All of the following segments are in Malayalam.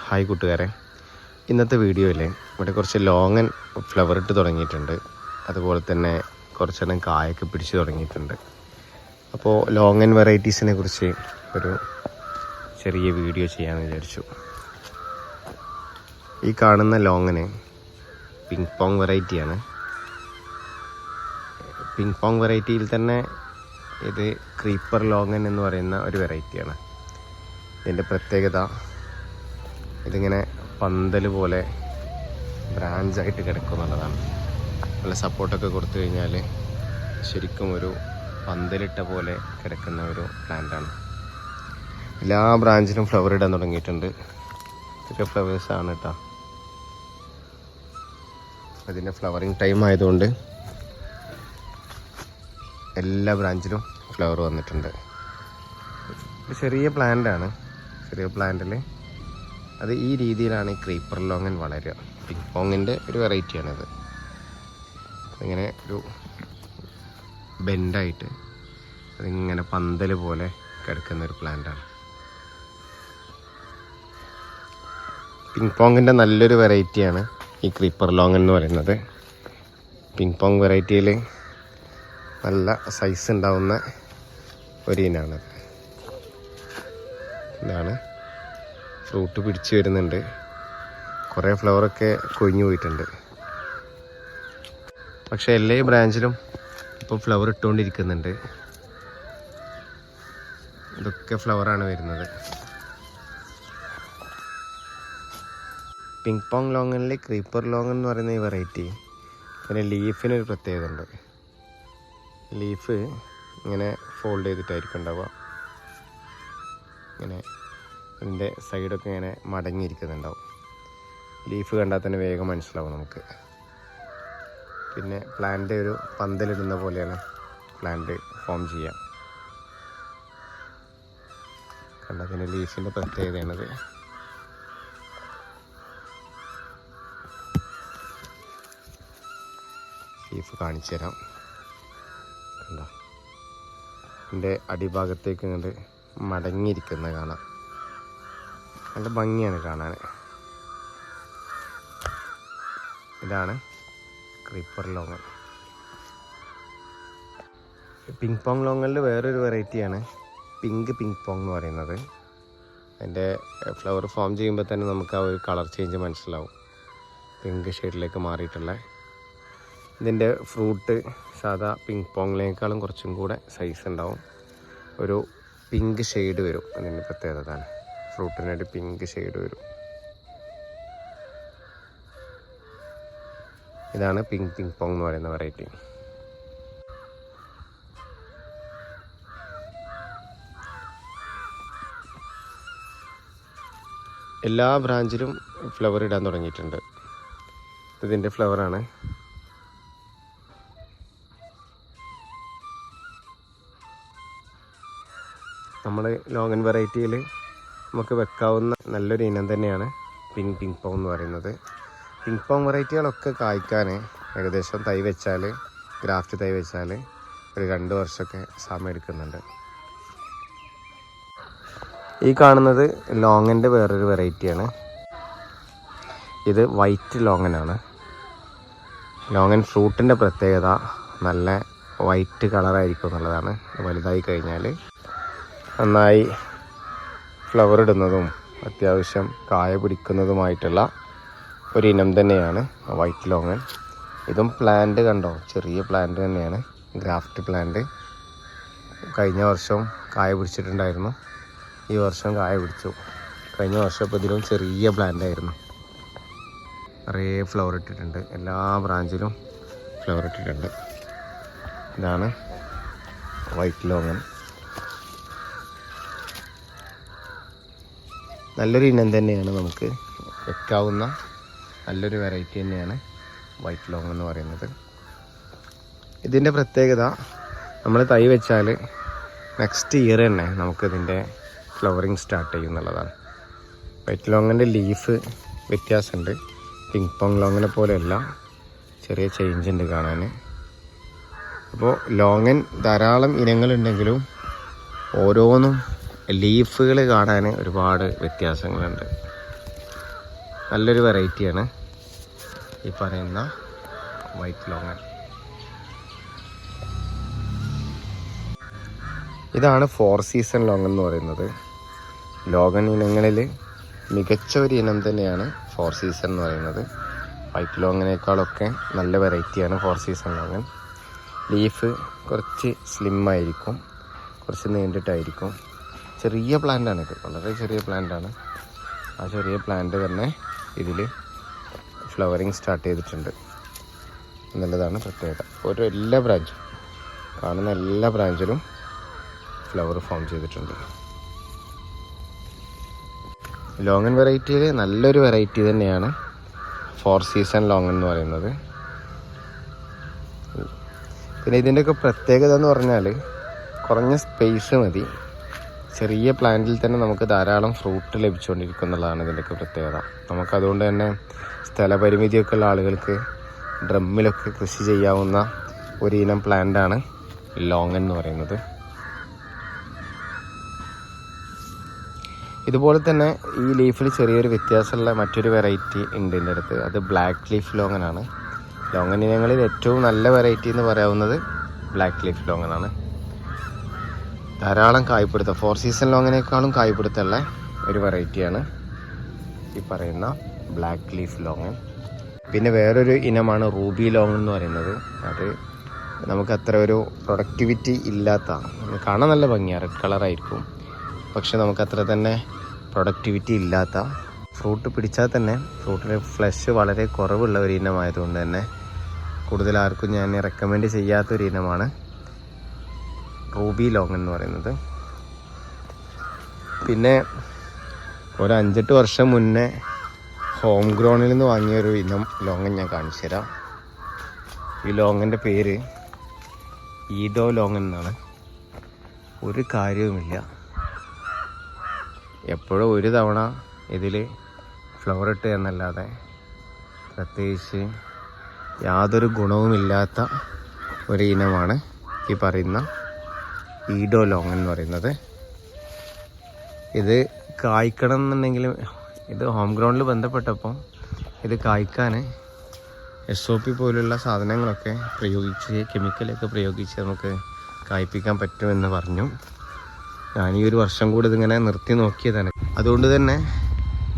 ഹായ് കൂട്ടുകാരെ, ഇന്നത്തെ വീഡിയോയിൽ ഇവിടെ കുറച്ച് ലോങ്ങൻ ഫ്ലവർ ഇട്ട് തുടങ്ങിയിട്ടുണ്ട്. അതുപോലെ തന്നെ കുറച്ചെണ്ണം കായൊക്കെ പിടിച്ച് തുടങ്ങിയിട്ടുണ്ട്. അപ്പോൾ ലോങ്ങൻ വെറൈറ്റീസിനെ കുറിച്ച് ഒരു ചെറിയ വീഡിയോ ചെയ്യാമെന്ന് വിചാരിച്ചു. ഈ കാണുന്ന ലോങ്ങന് പിങ് പോങ് വെറൈറ്റിയാണ്. പിങ് പോങ് വെറൈറ്റിയിൽ തന്നെ ഇത് ക്രീപ്പർ ലോങ്ങൻ എന്ന് പറയുന്ന ഒരു വെറൈറ്റിയാണ്. ഇതിൻ്റെ പ്രത്യേകത ഇതിങ്ങനെ പന്തൽ പോലെ ബ്രാഞ്ചായിട്ട് കിടക്കും എന്നുള്ളതാണ്. നല്ല സപ്പോർട്ടൊക്കെ കൊടുത്തു കഴിഞ്ഞാൽ ശരിക്കും ഒരു പന്തലിട്ട പോലെ കിടക്കുന്ന ഒരു പ്ലാന്റാണ്. എല്ലാ ബ്രാഞ്ചിലും ഫ്ലവർ ഇടാൻ തുടങ്ങിയിട്ടുണ്ട്. ഇതൊക്കെ ഫ്ലവേഴ്സാണ് കേട്ടോ. അതിൻ്റെ ഫ്ലവറിങ് ടൈം ആയതുകൊണ്ട് എല്ലാ ബ്രാഞ്ചിലും ഫ്ലവർ വന്നിട്ടുണ്ട്. ഒരു ചെറിയ പ്ലാന്റാണ്. ചെറിയ പ്ലാന്റിൽ അത് ഈ രീതിയിലാണ് ഈ ക്രീപ്പർ ലോങ്ങൻ വളരുക. പിങ് പോങ്ങിൻ്റെ ഒരു വെറൈറ്റിയാണിത്. ഇങ്ങനെ ഒരു ബെൻഡായിട്ട് അതിങ്ങനെ പന്തൽ പോലെ കിടക്കുന്ന ഒരു പ്ലാന്റാണ്. പിങ് പോങ്ങിൻ്റെ നല്ലൊരു വെറൈറ്റിയാണ് ഈ ക്രീപ്പർ ലോങ്ങൻ എന്ന് പറയുന്നത്. പിങ് പോങ് വെറൈറ്റിയിൽ നല്ല സൈസ് ഉണ്ടാവുന്ന ഒരു ഇനാണത്. ഇതാണ് ഫ്രൂട്ട് പിടിച്ച് വരുന്നുണ്ട്. കുറേ ഫ്ലവറൊക്കെ കൊഴിഞ്ഞു പോയിട്ടുണ്ട്. പക്ഷേ എല്ലാ ബ്രാഞ്ചിലും ഇപ്പോൾ ഫ്ലവർ ഇട്ടുകൊണ്ടിരിക്കുന്നുണ്ട്. ഇതൊക്കെ ഫ്ലവറാണ് വരുന്നത്. പിങ് പോങ് ലോങ്ങനിൽ ക്രീപ്പർ ലോങ്ങൻ എന്ന് പറയുന്ന ഈ വെറൈറ്റി പിന്നെ ലീഫിനൊരു പ്രത്യേകത ഉണ്ട്. ലീഫ് ഇങ്ങനെ ഫോൾഡ് ചെയ്തിട്ടായിരിക്കും ഉണ്ടാവുക. ഇങ്ങനെ ഇതിൻ്റെ സൈഡൊക്കെ ഇങ്ങനെ മടങ്ങിയിരിക്കുന്നുണ്ടാവും. ലീഫ് കണ്ടാൽ തന്നെ വേഗം മനസ്സിലാവും നമുക്ക്. പിന്നെ പ്ലാന്റ് ഒരു പന്തലിടുന്ന പോലെയാണ് പ്ലാന്റ് ഫോം ചെയ്യുക. കണ്ടാൽ പിന്നെ ലീഫിൻ്റെ പ്രത്യേകതയാണത്. ലീഫ് കാണിച്ചു തരാം. കണ്ടോ, ഇതിൻ്റെ അടിഭാഗത്തേക്ക് ഇങ്ങോട്ട് മടങ്ങിയിരിക്കുന്നത് കാണാം. നല്ല ഭംഗിയാണ് കാണാൻ. ഇതാണ് ക്രീപ്പർ ലോങ്ങൻ. പിങ് പോങ് ലോങ്ങനിൽ വേറൊരു വെറൈറ്റിയാണ് പിങ്ക് പിങ് പോങ് എന്ന് പറയുന്നത്. അതിൻ്റെ ഫ്ലവർ ഫോം ചെയ്യുമ്പോൾ തന്നെ നമുക്ക് ആ ഒരു കളർ ചേഞ്ച് മനസ്സിലാവും. പിങ്ക് ഷെയ്ഡിലേക്ക് മാറിയിട്ടുള്ള ഇതിൻ്റെ ഫ്രൂട്ട് സാധാ പിങ് പോങ്ങിനേക്കാളും കുറച്ചും കൂടെ സൈസ് ഉണ്ടാവും. ഒരു പിങ്ക് ഷെയ്ഡ് വരും. അതിൻ്റെ പ്രത്യേകത ഫ്രൂട്ടിനൊരു പിങ്ക് ഷെയ്ഡ് വരും. ഇതാണ് പിങ് പോങ് എന്ന് പറയുന്ന വെറൈറ്റി. എല്ലാ ബ്രാഞ്ചിലും ഫ്ലവർ ഇടാൻ തുടങ്ങിയിട്ടുണ്ട്. ഇതിൻ്റെ ഫ്ലവറാണ്. നമ്മൾ ലോങ്ങൻ വെറൈറ്റിയിൽ നമുക്ക് വെക്കാവുന്ന നല്ലൊരു ഇനം തന്നെയാണ് പിങ് പോങ് എന്ന് പറയുന്നത്. പിങ് പോങ് വെറൈറ്റികളൊക്കെ കായ്ക്കാൻ ഏകദേശം തൈ വെച്ചാൽ, ഗ്രാഫ്റ്റ് തൈ വെച്ചാൽ ഒരു 2 വർഷമൊക്കെ സമയം എടുക്കുന്നുണ്ട്. ഈ കാണുന്നത് ലോങ്ങൻ്റെ വേറൊരു വെറൈറ്റിയാണ്. ഇത് വൈറ്റ് ലോങ്ങനാണ്. ലോങ്ങൻ ഫ്രൂട്ടിൻ്റെ പ്രത്യേകത നല്ല വൈറ്റ് കളറായിരിക്കും എന്നുള്ളതാണ്. വലുതായി കഴിഞ്ഞാൽ നന്നായി ഫ്ലവർ ഇടുന്നതും അത്യാവശ്യം കായ പിടിക്കുന്നതുമായിട്ടുള്ള ഒരു ഇനം തന്നെയാണ് വൈറ്റ് ലോങ്ങൻ. ഇതും പ്ലാന്റ് കണ്ടോ, ചെറിയ പ്ലാന്റ് തന്നെയാണ്, ഗ്രാഫ്റ്റ് പ്ലാന്റ്. കഴിഞ്ഞ വർഷം കായ പിടിച്ചിട്ടുണ്ടായിരുന്നു. ഈ വർഷം കായ പിടിച്ചു. കഴിഞ്ഞ വർഷം ഇപ്പോൾ ഇതിലും ചെറിയ പ്ലാന്റ് ആയിരുന്നു. നിറയെ ഫ്ലവർ ഇട്ടിട്ടുണ്ട്. എല്ലാ ബ്രാഞ്ചിലും ഫ്ലവർ ഇട്ടിട്ടുണ്ട്. ഇതാണ് വൈറ്റ് ലോങ്ങൻ. നല്ലൊരു ഇനം തന്നെയാണ്, നമുക്ക് വെക്കാവുന്ന നല്ലൊരു വെറൈറ്റി തന്നെയാണ് വൈറ്റ് ലോങ് എന്ന് പറയുന്നത്. ഇതിൻ്റെ പ്രത്യേകത നമ്മൾ തൈ വെച്ചാൽ നെക്സ്റ്റ് ഇയർ തന്നെ നമുക്കിതിൻ്റെ ഫ്ലവറിങ് സ്റ്റാർട്ട് ചെയ്യും എന്നുള്ളതാണ്. വൈറ്റ് ലോങ്ങിൻ്റെ ലീഫ് വ്യത്യാസമുണ്ട്. പിങ് പോങ് ലോങ്ങിനെ പോലെയല്ല, ചെറിയ ചേഞ്ച് ഉണ്ട് കാണാൻ. അപ്പോൾ ലോങ്ങൻ ധാരാളം ഇനങ്ങളുണ്ടെങ്കിലും ഓരോന്നും ലീഫുകൾ കാണാൻ ഒരുപാട് വ്യത്യാസങ്ങളുണ്ട്. നല്ലൊരു വെറൈറ്റിയാണ് ഈ പറയുന്ന വൈറ്റ് ലോങ്ങൻ. ഇതാണ് 4 സീസൺ ലോങ്ങൻ എന്ന് പറയുന്നത്. ലോങ്ങൻ ഇനങ്ങളിൽ മികച്ച ഒരു ഇനം തന്നെയാണ് 4 സീസൺ എന്ന് പറയുന്നത്. വൈറ്റ് ലോങ്ങിനേക്കാളൊക്കെ നല്ല വെറൈറ്റിയാണ് 4 സീസൺ ലോങ്ങൻ. ലീഫ് കുറച്ച് സ്ലിമ്മായിരിക്കും, കുറച്ച് നീണ്ടിട്ടായിരിക്കും. ചെറിയ പ്ലാന്റാണിത്, വളരെ ചെറിയ പ്ലാന്റാണ്. ആ ചെറിയ പ്ലാന്റ് തന്നെ ഇതിൽ ഫ്ലവറിങ് സ്റ്റാർട്ട് ചെയ്തിട്ടുണ്ട് എന്നുള്ളതാണ് പ്രത്യേകത. എല്ലാ ബ്രാഞ്ചും കാണുന്ന എല്ലാ ബ്രാഞ്ചിലും ഫ്ലവർ ഫോം ചെയ്തിട്ടുണ്ട്. ലോങ്ങൻ വെറൈറ്റിയിൽ നല്ലൊരു വെറൈറ്റി തന്നെയാണ് 4 സീസൺ ലോങ്ങൻ എന്ന് പറയുന്നത്. പിന്നെ ഇതിൻ്റെയൊക്കെ പ്രത്യേകത എന്ന് പറഞ്ഞാൽ കുറഞ്ഞ സ്പേസ് മതി, ചെറിയ പ്ലാന്റിൽ തന്നെ നമുക്ക് ധാരാളം ഫ്രൂട്ട് ലഭിച്ചുകൊണ്ടിരിക്കും എന്നുള്ളതാണ് ഇതിൻ്റെയൊക്കെ പ്രത്യേകത. നമുക്കതുകൊണ്ട് തന്നെ സ്ഥലപരിമിതിയൊക്കെ ഉള്ള ആളുകൾക്ക് ഡ്രമ്മിലൊക്കെ കൃഷി ചെയ്യാവുന്ന ഒരു ഇനം പ്ലാന്റാണ് ലോങ്ങൻ എന്ന് പറയുന്നത്. ഇതുപോലെ തന്നെ ഈ ലീഫിൽ ചെറിയൊരു വ്യത്യാസമുള്ള മറ്റൊരു വെറൈറ്റി ഉണ്ട് എൻ്റെ അടുത്ത്. അത് ബ്ലാക്ക് ലീഫ് ലോങ്ങനാണ്. ലോങ്ങൻ ഇനങ്ങളിൽ ഏറ്റവും നല്ല വെറൈറ്റി എന്ന് പറയാവുന്നത് ബ്ലാക്ക് ലീഫ് ലോങ്ങനാണ്. ധാരാളം കായ്പിടുത്ത 4 സീസൺ ലോങ്ങിനേക്കാളും കായ്പിടുത്തമുള്ള ഒരു വെറൈറ്റിയാണ് ഈ പറയുന്ന ബ്ലാക്ക് ലീഫ് ലോങ്ങൻ. പിന്നെ വേറൊരു ഇനമാണ് റൂബി ലോങ്ങൻ എന്ന് പറയുന്നത്. അത് നമുക്കത്ര ഒരു പ്രൊഡക്ടിവിറ്റി ഇല്ലാത്ത, കാണാൻ നല്ല ഭംഗിയാണ്, റെഡ് കളറായിരിക്കും, പക്ഷെ നമുക്കത്ര തന്നെ പ്രൊഡക്ടിവിറ്റി ഇല്ലാത്ത, ഫ്രൂട്ട് പിടിച്ചാൽ തന്നെ ഫ്രൂട്ടിന് ഫ്ലഷ് വളരെ കുറവുള്ള ഒരു ഇനമായതുകൊണ്ട് തന്നെ കൂടുതൽ ആർക്കും ഞാൻ റെക്കമെൻഡ് ചെയ്യാത്തൊരു ഇനമാണ് റൂബി ലോങ്ങൻ എന്ന് പറയുന്നത്. പിന്നെ ഒരു 5-8 വർഷം മുന്നേ ഹോം ഗ്രോണിൽ നിന്ന് വാങ്ങിയൊരു ഇനം ലോങ്ങൻ ഞാൻ കാണിച്ചു തരാം. ഈ ലോങ്ങൻ്റെ പേര് ഈഡോ ലോങ്ങൻ എന്നാണ്. ഒരു കാര്യവുമില്ല, എപ്പോഴും ഒരു തവണ ഇതിൽ ഫ്ലവർ ഇട്ട് എന്നല്ലാതെ പ്രത്യേകിച്ച് യാതൊരു ഗുണവുമില്ലാത്ത ഒരു ഇനമാണ് ഈ പറയുന്ന ഈഡോ ലോങ്ങൻ എന്ന് പറയുന്നത്. ഇത് കായ്ക്കണം എന്നുണ്ടെങ്കിൽ, ഇത് ഹോം ഗ്രൗണ്ടിൽ ബന്ധപ്പെട്ടപ്പോൾ ഇത് കായ്ക്കാൻ SOP പോലുള്ള സാധനങ്ങളൊക്കെ പ്രയോഗിച്ച്, കെമിക്കലൊക്കെ പ്രയോഗിച്ച് നമുക്ക് കായ്പ്പിക്കാൻ പറ്റുമെന്ന് പറഞ്ഞു. ഞാൻ ഈ ഒരു വർഷം കൂടി ഇതിങ്ങനെ നിർത്തി നോക്കിയതാണ്. അതുകൊണ്ട് തന്നെ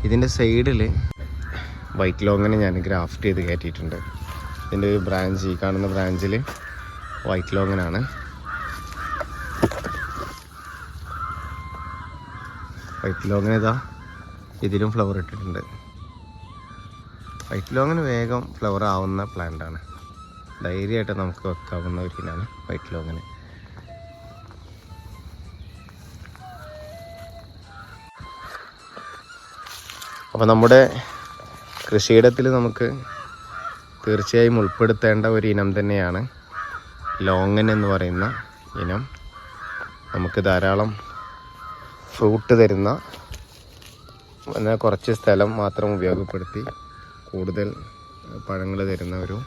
ഇതിൻ്റെ സൈഡിൽ വൈറ്റ് ലോങ്ങനെ ഞാൻ ഗ്രാഫ്റ്റ് ചെയ്ത് കയറ്റിയിട്ടുണ്ട്. ഇതിൻ്റെ ഒരു ബ്രാഞ്ച്, ഈ കാണുന്ന ബ്രാഞ്ചിൽ വൈറ്റ് ലോങ്ങനാണ്. വൈറ്റ് ലോങ്ങൻ ഇതാ ഇതിലും ഫ്ലവർ ഇട്ടിട്ടുണ്ട്. വൈറ്റ് ലോങ്ങൻ വേഗം ഫ്ലവർ ആവുന്ന പ്ലാന്റാണ്. ധൈര്യമായിട്ട് നമുക്ക് വെക്കാവുന്ന ഒരു ഇനാണ് വൈറ്റ് ലോങ്ങൻ. അപ്പോൾ നമ്മുടെ കൃഷിയിടത്തിൽ നമുക്ക് തീർച്ചയായും ഉൾപ്പെടുത്തേണ്ട ഒരു ഇനം തന്നെയാണ് ലോങ്ങൻ എന്ന് പറയുന്ന ഇനം. നമുക്ക് ധാരാളം ഫ്രൂട്ട് തരുന്ന, എന്നാൽ കുറച്ച് സ്ഥലം മാത്രം ഉപയോഗപ്പെടുത്തി കൂടുതൽ പഴങ്ങൾ തരുന്ന ഒരു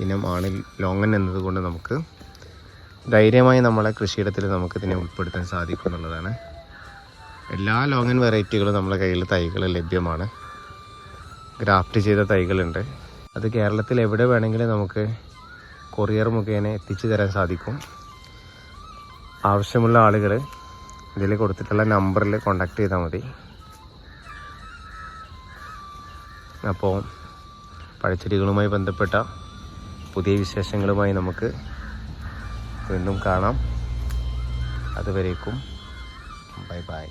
ഇനമാണ് ലോങ്ങൻ എന്നതുകൊണ്ട് നമുക്ക് ധൈര്യമായി നമ്മളെ കൃഷിയിടത്തിൽ നമുക്കിതിനെ ഉൾപ്പെടുത്താൻ സാധിക്കും എന്നുള്ളതാണ്. എല്ലാ ലോങ്ങൻ വെറൈറ്റികളും നമ്മുടെ കയ്യിൽ തൈകൾ ലഭ്യമാണ്. ഗ്രാഫ്റ്റ് ചെയ്ത തൈകളുണ്ട്. അത് കേരളത്തിൽ എവിടെ വേണമെങ്കിലും നമുക്ക് കൊറിയർ മുഖേന എത്തിച്ചു തരാൻ സാധിക്കും. ആവശ്യമുള്ള ആളുകൾ ഇതിൽ കൊടുത്തിട്ടുള്ള നമ്പറിൽ കോൺടാക്റ്റ് ചെയ്താൽ മതി. അപ്പോൾ പഴച്ചെടികളുമായി ബന്ധപ്പെട്ട പുതിയ വിശേഷങ്ങളുമായി നമുക്ക് വീണ്ടും കാണാം. അതുവരേക്കും ബൈ ബൈ.